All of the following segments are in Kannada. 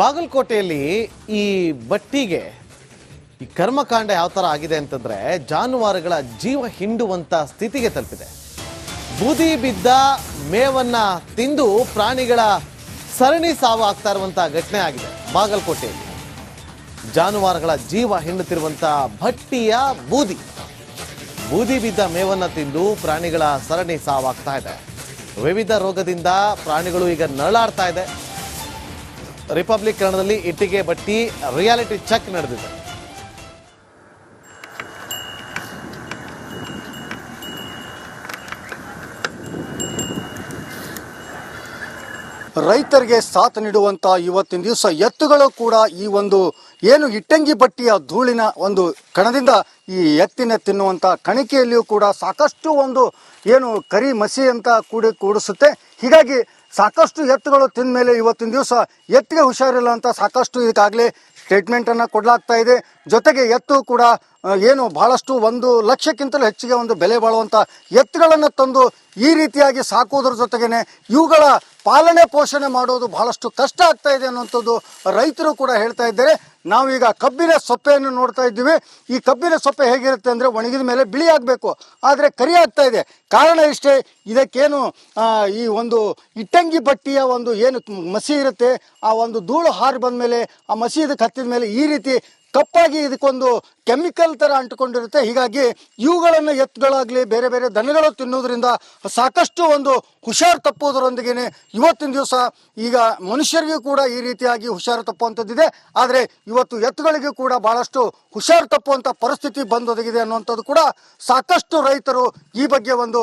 ಬಾಗಲಕೋಟೆಯಲ್ಲಿ ಈ ಬಟ್ಟಿಗೆ ಈ ಕರ್ಮಕಾಂಡ ಯಾವ ತರ ಆಗಿದೆ ಅಂತಂದ್ರೆ ಜಾನುವಾರುಗಳ ಜೀವ ಹಿಂಡುವಂತ ಸ್ಥಿತಿಗೆ ತಲುಪಿದೆ. ಬೂದಿ ಬಿದ್ದ ಮೇವನ್ನ ತಿಂದು ಪ್ರಾಣಿಗಳ ಸರಣಿ ಸಾವು ಆಗ್ತಾ ಇರುವಂತ ಘಟನೆ ಆಗಿದೆ. ಬಾಗಲಕೋಟೆಯಲ್ಲಿ ಜಾನುವಾರುಗಳ ಜೀವ ಹಿಂಡುತ್ತಿರುವಂತ ಭಟ್ಟಿಯ ಬೂದಿ ಬಿದ್ದ ಮೇವನ್ನ ತಿಂದು ಪ್ರಾಣಿಗಳ ಸರಣಿ ಸಾವಾಗ್ತಾ ಇದೆ. ವಿವಿಧ ರೋಗದಿಂದ ಪ್ರಾಣಿಗಳು ಈಗ ನರಳಾಡ್ತಾ ಇದೆ. ರಿಪಬ್ಲಿಕ್ ಕನ್ನಡದಲ್ಲಿ ಇಟ್ಟಿಗೆ ಬಟ್ಟಿ ರಿಯಾಲಿಟಿ ಚೆಕ್ ನಡೆದಿದೆ. ರೈತರಿಗೆ ಸಾಥ್ ನೀಡುವಂತ ಇವತ್ತಿನ ದಿವಸ ಎತ್ತುಗಳು ಕೂಡ ಈ ಒಂದು ಏನು ಇಟ್ಟಂಗಿ ಬಟ್ಟಿಯ ಧೂಳಿನ ಒಂದು ಕಣದಿಂದ ಈ ಎತ್ತಿನ ತಿನ್ನುವಂತ ಕಣಿಕೆಯಲ್ಲಿಯೂ ಕೂಡ ಸಾಕಷ್ಟು ಒಂದು ಏನು ಕರಿ ಮಸಿ ಅಂತ ಕೂಡಿಸುತ್ತೆ. ಹೀಗಾಗಿ ಸಾಕಷ್ಟು ಎತ್ತುಗಳು ತಿಂದ ಮೇಲೆ ಇವತ್ತಿನ ದಿವಸ ಎತ್ತಿಗೆ ಹುಷಾರಿಲ್ಲ ಅಂತ ಸಾಕಷ್ಟು ಇದಕ್ಕಾಗಲೇ ಸ್ಟೇಟ್ಮೆಂಟನ್ನು ಕೊಡಲಾಗ್ತಾ ಇದೆ. ಜೊತೆಗೆ ಎತ್ತು ಕೂಡ ಏನು ಬಹಳಷ್ಟು 1 ಲಕ್ಷಕ್ಕಿಂತಲೂ ಹೆಚ್ಚಿಗೆ ಒಂದು ಬೆಲೆ ಬಾಳುವಂಥ ಎತ್ತುಗಳನ್ನು ತಂದು ಈ ರೀತಿಯಾಗಿ ಸಾಕೋದ್ರ ಜೊತೆಗೇನೆ ಇವುಗಳ ಪಾಲನೆ ಪೋಷಣೆ ಮಾಡೋದು ಬಹಳಷ್ಟು ಕಷ್ಟ ಆಗ್ತಾ ಇದೆ ಅನ್ನುವಂಥದ್ದು ರೈತರು ಕೂಡ ಹೇಳ್ತಾ ಇದ್ದಾರೆ. ನಾವೀಗ ಕಬ್ಬಿನ ಸೊಪ್ಪೆಯನ್ನು ನೋಡ್ತಾ ಇದ್ದೀವಿ. ಈ ಕಬ್ಬಿನ ಸೊಪ್ಪೆ ಹೇಗಿರುತ್ತೆ ಅಂದರೆ ಒಣಗಿದ ಮೇಲೆ ಬಿಳಿ ಆಗಬೇಕು, ಆದರೆ ಕರಿ ಆಗ್ತಾ ಇದೆ. ಕಾರಣ ಇಷ್ಟೇ, ಇದಕ್ಕೇನು ಈ ಒಂದು ಇಟ್ಟಂಗಿ ಬಟ್ಟಿಯ ಒಂದು ಏನು ಮಸಿ ಇರುತ್ತೆ, ಆ ಒಂದು ಧೂಳು ಹಾರಿ ಬಂದ ಮೇಲೆ ಆ ಮಸಿ ಇದಕ್ಕೆ ಹತ್ತಿದ ಮೇಲೆ ಈ ರೀತಿ ಕಪ್ಪಾಗಿ ಇದಕ್ಕೊಂದು ಕೆಮಿಕಲ್ ಥರ ಅಂಟಿಕೊಂಡಿರುತ್ತೆ. ಹೀಗಾಗಿ ಇವುಗಳನ್ನು ಎತ್ತುಗಳಾಗಲಿ ಬೇರೆ ಬೇರೆ ದನಗಳು ತಿನ್ನೋದ್ರಿಂದ ಸಾಕಷ್ಟು ಒಂದು ಹುಷಾರು ತಪ್ಪೋದರೊಂದಿಗೆ ಇವತ್ತಿನ ದಿವಸ ಈಗ ಮನುಷ್ಯರಿಗೂ ಕೂಡ ಈ ರೀತಿಯಾಗಿ ಹುಷಾರು ತಪ್ಪುವಂಥದ್ದಿದೆ. ಆದರೆ ಇವತ್ತು ಎತ್ತುಗಳಿಗೂ ಕೂಡ ಭಾಳಷ್ಟು ಹುಷಾರು ತಪ್ಪುವಂಥ ಪರಿಸ್ಥಿತಿ ಬಂದೊದಗಿದೆ ಅನ್ನುವಂಥದ್ದು ಕೂಡ ಸಾಕಷ್ಟು ರೈತರು ಈ ಬಗ್ಗೆ ಒಂದು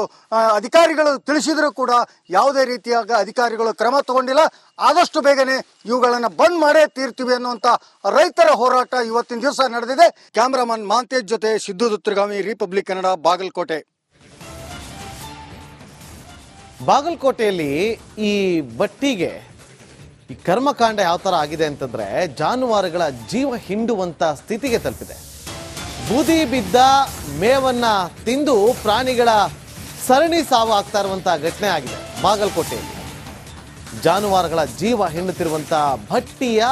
ಅಧಿಕಾರಿಗಳು ತಿಳಿಸಿದರೂ ಕೂಡ ಯಾವುದೇ ರೀತಿಯಾಗಿ ಅಧಿಕಾರಿಗಳು ಕ್ರಮ ತಗೊಂಡಿಲ್ಲ. ಆದಷ್ಟು ಬೇಗನೆ ಇವುಗಳನ್ನು ಬಂದ್ ಮಾಡೇ ತೀರ್ತೀವಿ ಅನ್ನುವಂಥ ರೈತರ ಹೋರಾಟ ಇವತ್ತಿನ ದಿವಸ ನಡೆದಿದೆ. ಕ್ಯಾಮ್ರಾಮನ್ ಮಾಂತೇಜ್ ಜೊತೆ ಸಿದ್ದು ದುತ್ತರಗಾಮಿ, ರಿಪಬ್ಲಿಕ್ ಕನ್ನಡ, ಬಾಗಲಕೋಟೆ. ಬಾಗಲಕೋಟೆಯಲ್ಲಿ ಈ ಬಟ್ಟಿಗೆ ಈ ಕರ್ಮಕಾಂಡ ಯಾವ ತರ ಆಗಿದೆ ಅಂತಂದ್ರೆ ಜಾನುವಾರುಗಳ ಜೀವ ಹಿಂಡುವಂತ ಸ್ಥಿತಿಗೆ ತಲುಪಿದೆ. ಬೂದಿ ಬಿದ್ದ ಮೇವನ್ನ ತಿಂದು ಪ್ರಾಣಿಗಳ ಸರಣಿ ಸಾವು ಆಗ್ತಾ ಇರುವಂತ ಘಟನೆ ಆಗಿದೆ. ಬಾಗಲಕೋಟೆಯಲ್ಲಿ ಜಾನುವಾರುಗಳ ಜೀವ ಹಿಂಡುತ್ತಿರುವಂತ ಭಟ್ಟಿಯ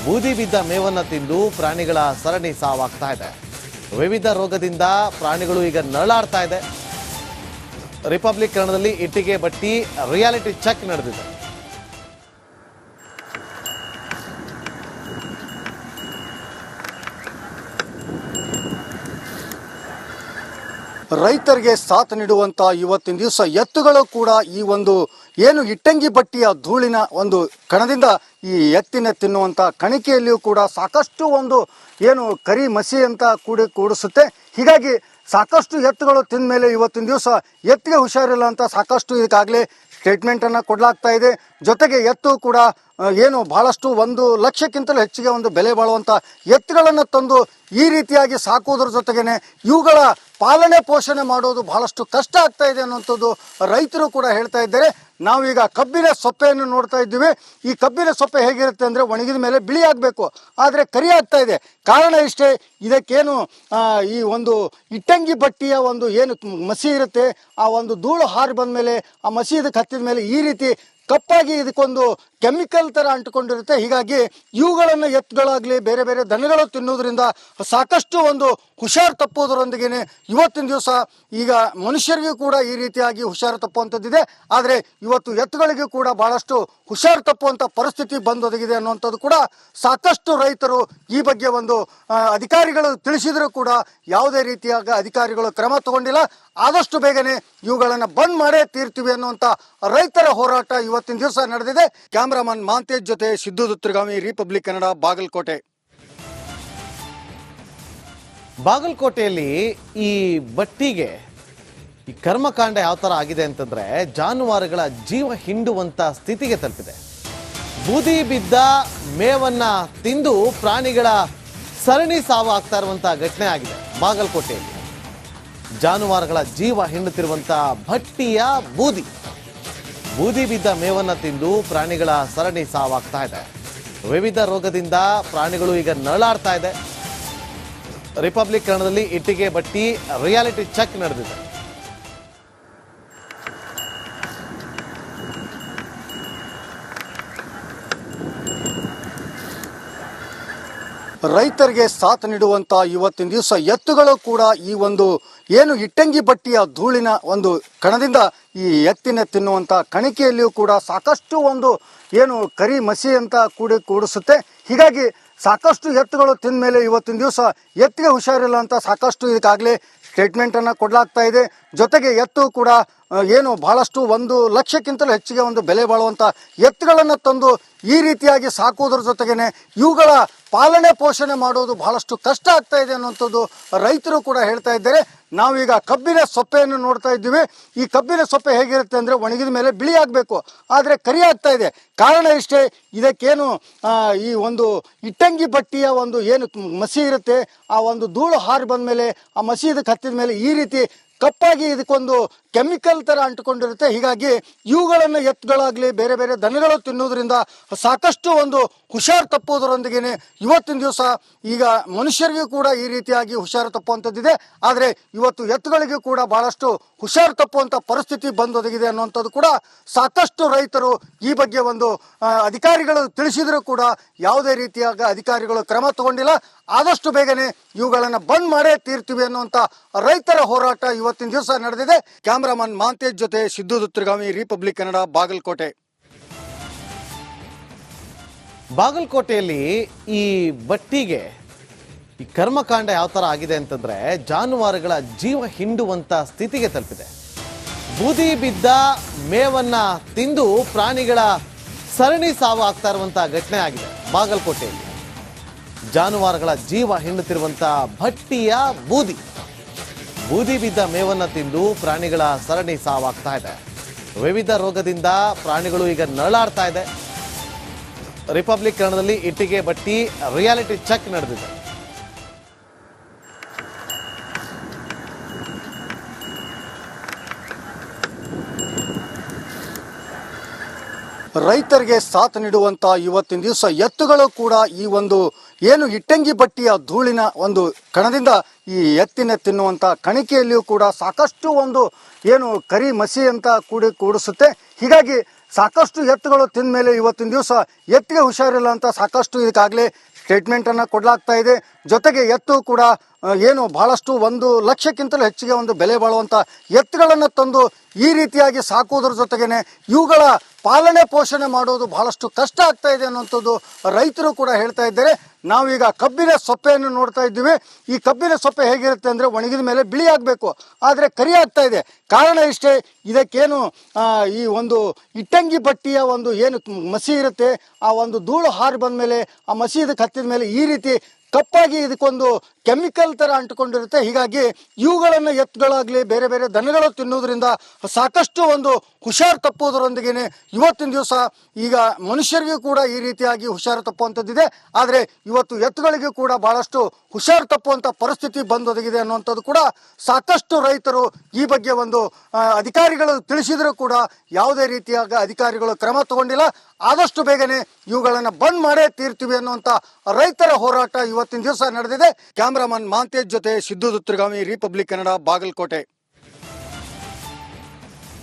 ಬೂದಿ ಬಿದ್ದ ಮೇವನ್ನ ತಿಂದು ಪ್ರಾಣಿಗಳ ಸರಣಿ ಸಾವಾಗ್ತಾ ಇದೆ. ವಿವಿಧ ರೋಗದಿಂದ ಪ್ರಾಣಿಗಳು ಈಗ ನರಳಾಡ್ತಾ ಇದೆ. ರಿಪಬ್ಲಿಕ್ ಕನ್ನಡದಲ್ಲಿ ಇಟ್ಟಿಗೆ ಬಟ್ಟಿ ರಿಯಾಲಿಟಿ ಚೆಕ್ ನಡೆದಿದೆ. ರೈತರಿಗೆ ಸಾಥ್ ನೀಡುವಂತ ಇವತ್ತಿನ ದಿವಸ ಎತ್ತುಗಳು ಕೂಡ ಈ ಒಂದು ಏನು ಇಟ್ಟಂಗಿ ಬಟ್ಟಿಯ ಧೂಳಿನ ಒಂದು ಕಣದಿಂದ ಈ ಎತ್ತಿನ ತಿನ್ನುವಂತ ಕಣಿಕೆಯಲ್ಲಿಯೂ ಕೂಡ ಸಾಕಷ್ಟು ಒಂದು ಏನು ಕರಿ ಮಸಿ ಅಂತ ಕೂಡಿಸುತ್ತೆ. ಹೀಗಾಗಿ ಸಾಕಷ್ಟು ಎತ್ತುಗಳು ತಿಂದ ಮೇಲೆ ಇವತ್ತಿನ ದಿವಸ ಎತ್ತಿಗೆ ಹುಷಾರಿಲ್ಲ ಅಂತ ಸಾಕಷ್ಟು ಇದಕ್ಕಾಗಲೇ ಸ್ಟೇಟ್ಮೆಂಟನ್ನು ಕೊಡಲಾಗ್ತಾ ಇದೆ. ಜೊತೆಗೆ ಎತ್ತು ಕೂಡ ಏನು ಬಹಳಷ್ಟು 1 ಲಕ್ಷಕ್ಕಿಂತಲೂ ಹೆಚ್ಚಿಗೆ ಒಂದು ಬೆಲೆ ಬಾಳುವಂಥ ಎತ್ತುಗಳನ್ನು ತಂದು ಈ ರೀತಿಯಾಗಿ ಸಾಕೋದ್ರ ಜೊತೆಗೇನೆ ಇವುಗಳ ಪಾಲನೆ ಪೋಷಣೆ ಮಾಡೋದು ಬಹಳಷ್ಟು ಕಷ್ಟ ಆಗ್ತಾ ಇದೆ ಅನ್ನುವಂಥದ್ದು ರೈತರು ಕೂಡ ಹೇಳ್ತಾ ಇದ್ದಾರೆ. ನಾವೀಗ ಕಬ್ಬಿನ ಸೊಪ್ಪೆಯನ್ನು ನೋಡ್ತಾ ಇದ್ದೀವಿ. ಈ ಕಬ್ಬಿನ ಸೊಪ್ಪೆ ಹೇಗಿರುತ್ತೆ ಅಂದರೆ ಒಣಗಿದ ಮೇಲೆ ಬಿಳಿ ಆಗಬೇಕು, ಆದರೆ ಕರಿ ಆಗ್ತಾ ಇದೆ. ಕಾರಣ ಇಷ್ಟೇ, ಇದಕ್ಕೇನು ಈ ಒಂದು ಇಟ್ಟಂಗಿ ಬಟ್ಟಿಯ ಒಂದು ಏನು ಮಸಿ ಇರುತ್ತೆ, ಆ ಒಂದು ಧೂಳು ಹಾರಿ ಬಂದ ಮೇಲೆ ಆ ಮಸಿ ಇದಕ್ಕೆ ಹತ್ತಿದ ಮೇಲೆ ಈ ರೀತಿ ಕಪ್ಪಾಗಿ ಇದಕ್ಕೊಂದು ಕೆಮಿಕಲ್ ಥರ ಅಂಟಿಕೊಂಡಿರುತ್ತೆ. ಹೀಗಾಗಿ ಇವುಗಳನ್ನು ಎತ್ತುಗಳಾಗಲಿ ಬೇರೆ ಬೇರೆ ದನಗಳು ತಿನ್ನೋದ್ರಿಂದ ಸಾಕಷ್ಟು ಒಂದು ಹುಷಾರು ತಪ್ಪೋದರೊಂದಿಗೆ ಇವತ್ತಿನ ದಿವಸ ಈಗ ಮನುಷ್ಯರಿಗೂ ಕೂಡ ಈ ರೀತಿಯಾಗಿ ಹುಷಾರು ತಪ್ಪುವಂಥದ್ದಿದೆ. ಆದರೆ ಇವತ್ತು ಎತ್ತುಗಳಿಗೂ ಕೂಡ ಭಾಳಷ್ಟು ಹುಷಾರು ತಪ್ಪುವಂಥ ಪರಿಸ್ಥಿತಿ ಬಂದೊದಗಿದೆ ಅನ್ನುವಂಥದ್ದು ಕೂಡ ಸಾಕಷ್ಟು ರೈತರು ಈ ಬಗ್ಗೆ ಒಂದು ಅಧಿಕಾರಿಗಳು ತಿಳಿಸಿದರೂ ಕೂಡ ಯಾವುದೇ ರೀತಿಯಾಗಿ ಅಧಿಕಾರಿಗಳು ಕ್ರಮ ತಗೊಂಡಿಲ್ಲ. ಆದಷ್ಟು ಬೇಗನೆ ಇವುಗಳನ್ನು ಬಂದ್ ಮಾಡೇ ತೀರ್ತೀವಿ ಅನ್ನುವಂಥ ರೈತರ ಹೋರಾಟ ಇವತ್ತಿನ ದಿವಸ ನಡೆದಿದೆ. ಕ್ಯಾಮ್ರಾಮನ್ ಮಾಂತೇಜ್ ಜೊತೆ ಸಿದ್ದು ದುತ್ತರಗಾಮಿ, ರಿಪಬ್ಲಿಕ್ ಕನ್ನಡ, ಬಾಗಲಕೋಟೆ. ಬಾಗಲಕೋಟೆಯಲ್ಲಿ ಈ ಬಟ್ಟಿಗೆ ಈ ಕರ್ಮಕಾಂಡ ಯಾವ ತರ ಆಗಿದೆ ಅಂತಂದ್ರೆ ಜಾನುವಾರುಗಳ ಜೀವ ಹಿಂಡುವಂತ ಸ್ಥಿತಿಗೆ ತಲುಪಿದೆ. ಬೂದಿ ಬಿದ್ದ ಮೇವನ್ನ ತಿಂದು ಪ್ರಾಣಿಗಳ ಸರಣಿ ಸಾವು ಆಗ್ತಾ ಇರುವಂತ ಘಟನೆ ಆಗಿದೆ. ಬಾಗಲಕೋಟೆಯಲ್ಲಿ ಜಾನುವಾರುಗಳ ಜೀವ ಹಿಂಡುತ್ತಿರುವಂತ ಭಟ್ಟಿಯ ಬೂದಿ ಬಿದ್ದ ಮೇವನ್ನ ತಿಂದು ಪ್ರಾಣಿಗಳ ಸರಣಿ ಸಾವಾಗ್ತಾ ಇದೆ. ವಿವಿಧ ರೋಗದಿಂದ ಪ್ರಾಣಿಗಳು ಈಗ ನರಳಾಡ್ತಾ ಇದೆ. ರಿಪಬ್ಲಿಕ್ ಕನ್ನಡದಲ್ಲಿ ಇಟ್ಟಿಗೆ ಬಟ್ಟಿ ರಿಯಾಲಿಟಿ ಚೆಕ್ ನಡೆದಿದೆ. ರೈತರಿಗೆ ಸಾಥ್ ನೀಡುವಂತ ಇವತ್ತಿನ ದಿವಸ ಎತ್ತುಗಳು ಕೂಡ ಈ ಒಂದು ಏನು ಇಟ್ಟಂಗಿ ಬಟ್ಟಿಯ ಧೂಳಿನ ಒಂದು ಕಣದಿಂದ ಈ ಎತ್ತಿನ ತಿನ್ನುವಂತ ಕಣಿಕೆಯಲ್ಲಿಯೂ ಕೂಡ ಸಾಕಷ್ಟು ಒಂದು ಏನು ಕರಿ ಮಸಿ ಅಂತ ಕೂಡಿಸುತ್ತೆ. ಹೀಗಾಗಿ ಸಾಕಷ್ಟು ಎತ್ತುಗಳು ತಿಂದ ಮೇಲೆ ಇವತ್ತಿನ ದಿವಸ ಎತ್ತಿಗೆ ಹುಷಾರಿಲ್ಲ ಅಂತ ಸಾಕಷ್ಟು ಇದಕ್ಕಾಗಲೇ ಸ್ಟೇಟ್ಮೆಂಟ್ ಅನ್ನು ಕೊಡಲಾಗ್ತಾ ಇದೆ. ಜೊತೆಗೆ ಎತ್ತು ಕೂಡ ಏನು ಬಹಳಷ್ಟು 1,00,000ಕ್ಕಿಂತಲೂ ಹೆಚ್ಚಿಗೆ ಒಂದು ಬೆಲೆ ಬಾಳುವಂಥ ಎತ್ತುಗಳನ್ನು ತಂದು ಈ ರೀತಿಯಾಗಿ ಸಾಕುವುದರ ಜೊತೆಗೇನೆ ಇವುಗಳ ಪಾಲನೆ ಪೋಷಣೆ ಮಾಡೋದು ಬಹಳಷ್ಟು ಕಷ್ಟ ಆಗ್ತಾ ಇದೆ ಅನ್ನುವಂಥದ್ದು ರೈತರು ಕೂಡ ಹೇಳ್ತಾ ಇದ್ದಾರೆ. ನಾವೀಗ ಕಬ್ಬಿನ ಸೊಪ್ಪೆಯನ್ನು ನೋಡ್ತಾ ಇದ್ದೀವಿ. ಈ ಕಬ್ಬಿನ ಸೊಪ್ಪೆ ಹೇಗಿರುತ್ತೆ ಅಂದರೆ ಒಣಗಿದ ಮೇಲೆ ಬಿಳಿ ಆಗಬೇಕು, ಆದರೆ ಕರಿ ಆಗ್ತಾ ಇದೆ. ಕಾರಣ ಇಷ್ಟೇ, ಇದಕ್ಕೇನು ಈ ಒಂದು ಇಟ್ಟಂಗಿ ಬಟ್ಟಿಯ ಒಂದು ಏನು ಮಸಿ ಇರುತ್ತೆ, ಆ ಒಂದು ಧೂಳು ಹಾರಿ ಬಂದ ಮೇಲೆ ಆ ಮಸಿ ಇದಕ್ಕೆ ಹತ್ತಿದ ಮೇಲೆ ಈ ರೀತಿ ಕಪ್ಪಾಗಿ ಇದಕ್ಕೊಂದು ಕೆಮಿಕಲ್ ಥರ ಅಂಟುಕೊಂಡಿರುತ್ತೆ. ಹೀಗಾಗಿ ಇವುಗಳನ್ನು ಎತ್ತುಗಳಾಗಲಿ ಬೇರೆ ಬೇರೆ ದನಗಳು ತಿನ್ನೋದ್ರಿಂದ ಸಾಕಷ್ಟು ಒಂದು ಹುಷಾರು ತಪ್ಪೋದರೊಂದಿಗೆ ಇವತ್ತಿನ ದಿವಸ ಈಗ ಮನುಷ್ಯರಿಗೂ ಕೂಡ ಈ ರೀತಿಯಾಗಿ ಹುಷಾರು ತಪ್ಪುವಂಥದ್ದಿದೆ. ಆದರೆ ಇವತ್ತು ಎತ್ತುಗಳಿಗೂ ಕೂಡ ಬಹಳಷ್ಟು ಹುಷಾರು ತಪ್ಪುವಂಥ ಪರಿಸ್ಥಿತಿ ಬಂದೊದಗಿದೆ ಅನ್ನುವಂಥದ್ದು ಕೂಡ ಸಾಕಷ್ಟು ರೈತರು ಈ ಬಗ್ಗೆ ಒಂದು ಅಧಿಕಾರಿಗಳು ತಿಳಿಸಿದರೂ ಕೂಡ ಯಾವುದೇ ರೀತಿಯಾಗ ಅಧಿಕಾರಿಗಳು ಕ್ರಮ ತಗೊಂಡಿಲ್ಲ. ಆದಷ್ಟು ಬೇಗನೆ ಇವುಗಳನ್ನು ಬಂದ್ ಮಾಡೇ ತೀರ್ತೀವಿ ಅನ್ನುವಂಥ ರೈತರ ಹೋರಾಟ ಇವತ್ತಿನ ದಿವಸ ನಡೆದಿದೆ. ಕ್ಯಾಮ್ರಾಮನ್ ಮಾಂತೇಜ್ ಜೊತೆ ಸಿದ್ದು ದುತ್ತರಗಾಮಿ, ರಿಪಬ್ಲಿಕ್ ಕನ್ನಡ, ಬಾಗಲಕೋಟೆ. ಬಾಗಲಕೋಟೆಯಲ್ಲಿ ಈ ಬಟ್ಟಿಗೆ ಈ ಕರ್ಮಕಾಂಡ ಯಾವ ಥರ ಆಗಿದೆ ಅಂತಂದ್ರೆ ಜಾನುವಾರುಗಳ ಜೀವ ಹಿಂಡುವಂತ ಸ್ಥಿತಿಗೆ ತಲುಪಿದೆ. ಬೂದಿ ಬಿದ್ದ ಮೇವನ್ನ ತಿಂದು ಪ್ರಾಣಿಗಳ ಸರಣಿ ಸಾವು ಆಗ್ತಾ ಇರುವಂತಹ ಘಟನೆ ಆಗಿದೆ. ಬಾಗಲಕೋಟೆಯಲ್ಲಿ ಜಾನುವಾರುಗಳ ಜೀವ ಹಿಂಡುತ್ತಿರುವಂತ ಭಟ್ಟಿಯ ಬೂದಿ ಬಿದ್ದ ಮೇವನ್ನ ತಿಂದು ಪ್ರಾಣಿಗಳ ಸರಣಿ ಸಾವಾಗ್ತಾ ಇದೆ. ವಿವಿಧ ರೋಗದಿಂದ ಪ್ರಾಣಿಗಳು ಈಗ ನರಳಾಡ್ತಾ ಇದೆ. ರಿಪಬ್ಲಿಕ್ ಕನ್ನಡದಲ್ಲಿ ಇಟ್ಟಿಗೆ ಬಟ್ಟಿ ರಿಯಾಲಿಟಿ ಚೆಕ್ ನಡೆದಿದೆ. ರೈತರಿಗೆ ಸಾಥ್ ನೀಡುವಂತ ಇವತ್ತಿನ ದಿವಸ ಎತ್ತುಗಳು ಕೂಡ ಈ ಒಂದು ಏನು ಇಟ್ಟಂಗಿ ಬಟ್ಟಿಯ ಧೂಳಿನ ಒಂದು ಕಣದಿಂದ ಈ ಎತ್ತಿನ ತಿನ್ನುವಂತ ಕಣಿಕೆಯಲ್ಲಿಯೂ ಕೂಡ ಸಾಕಷ್ಟು ಒಂದು ಏನು ಕರಿ ಮಸಿ ಅಂತ ಕೂಡಿಸುತ್ತೆ. ಹೀಗಾಗಿ ಸಾಕಷ್ಟು ಎತ್ತುಗಳು ತಿಂದ ಮೇಲೆ ಇವತ್ತಿನ ದಿವಸ ಎತ್ತಿಗೆ ಹುಷಾರಿಲ್ಲ ಅಂತ ಸಾಕಷ್ಟು ಇದಕ್ಕಾಗಲೇ ಸ್ಟೇಟ್ಮೆಂಟ್ ಅನ್ನು ಕೊಡಲಾಗ್ತಾ ಇದೆ. ಜೊತೆಗೆ ಎತ್ತು ಕೂಡ ಏನು ಬಹಳಷ್ಟು 1,00,000ಕ್ಕಿಂತಲೂ ಹೆಚ್ಚಿಗೆ ಒಂದು ಬೆಲೆ ಬಾಳುವಂಥ ಎತ್ತುಗಳನ್ನು ತಂದು ಈ ರೀತಿಯಾಗಿ ಸಾಕುವುದರ ಜೊತೆಗೇನೆ ಇವುಗಳ ಪಾಲನೆ ಪೋಷಣೆ ಮಾಡೋದು ಬಹಳಷ್ಟು ಕಷ್ಟ ಆಗ್ತಾ ಇದೆ ಅನ್ನುವಂಥದ್ದು ರೈತರು ಕೂಡ ಹೇಳ್ತಾ ಇದ್ದಾರೆ. ನಾವೀಗ ಕಬ್ಬಿನ ಸೊಪ್ಪೆಯನ್ನು ನೋಡ್ತಾ ಇದ್ದೀವಿ. ಈ ಕಬ್ಬಿನ ಸೊಪ್ಪೆ ಹೇಗಿರುತ್ತೆ ಅಂದರೆ ಒಣಗಿದ ಮೇಲೆ ಬಿಳಿ ಆಗಬೇಕು, ಆದರೆ ಕರಿ ಆಗ್ತಾ ಇದೆ. ಕಾರಣ ಇಷ್ಟೇ, ಇದಕ್ಕೇನು ಈ ಒಂದು ಇಟ್ಟಂಗಿ ಬಟ್ಟಿಯ ಒಂದು ಏನು ಮಸಿ ಇರುತ್ತೆ, ಆ ಒಂದು ಧೂಳು ಹಾರಿ ಬಂದ ಮೇಲೆ ಆ ಮಸಿ ಇದಕ್ಕೆ ಹತ್ತಿದ ಮೇಲೆ ಈ ರೀತಿ ಕಪ್ಪಾಗಿ ಇದಕ್ಕೊಂದು ಕೆಮಿಕಲ್ ಥರ ಅಂಟುಕೊಂಡಿರುತ್ತೆ. ಹೀಗಾಗಿ ಇವುಗಳನ್ನು ಎತ್ತುಗಳಾಗಲಿ ಬೇರೆ ಬೇರೆ ದನಗಳು ತಿನ್ನೋದ್ರಿಂದ ಸಾಕಷ್ಟು ಒಂದು ಹುಷಾರು ತಪ್ಪೋದರೊಂದಿಗೆ ಇವತ್ತಿನ ದಿವಸ ಈಗ ಮನುಷ್ಯರಿಗೂ ಕೂಡ ಈ ರೀತಿಯಾಗಿ ಹುಷಾರು ತಪ್ಪುವಂಥದ್ದಿದೆ. ಆದರೆ ಇವತ್ತು ಎತ್ತುಗಳಿಗೂ ಕೂಡ ಬಹಳಷ್ಟು ಹುಷಾರು ತಪ್ಪುವಂಥ ಪರಿಸ್ಥಿತಿ ಬಂದೊದಗಿದೆ ಅನ್ನುವಂಥದ್ದು ಕೂಡ ಸಾಕಷ್ಟು ರೈತರು ಈ ಬಗ್ಗೆ ಒಂದು ಅಧಿಕಾರಿಗಳು ತಿಳಿಸಿದರೂ ಕೂಡ ಯಾವುದೇ ರೀತಿಯಾಗ ಅಧಿಕಾರಿಗಳು ಕ್ರಮ ತಗೊಂಡಿಲ್ಲ. ಆದಷ್ಟು ಬೇಗನೆ ಇವುಗಳನ್ನು ಬಂದ್ ಮಾಡೇ ತೀರ್ತೀವಿ ಅನ್ನುವಂಥ ರೈತರ ಹೋರಾಟ ಇವತ್ತಿನ ದಿವಸ ನಡೆದಿದೆ. ಕ್ಯಾಮ್ರಾಮನ್ ಮಾಂತೇಜ್ ಜೊತೆ ಸಿದ್ದು ದುತ್ತರಗಾಮಿ, ರಿಪಬ್ಲಿಕ್ ಕನ್ನಡ, ಬಾಗಲಕೋಟೆ.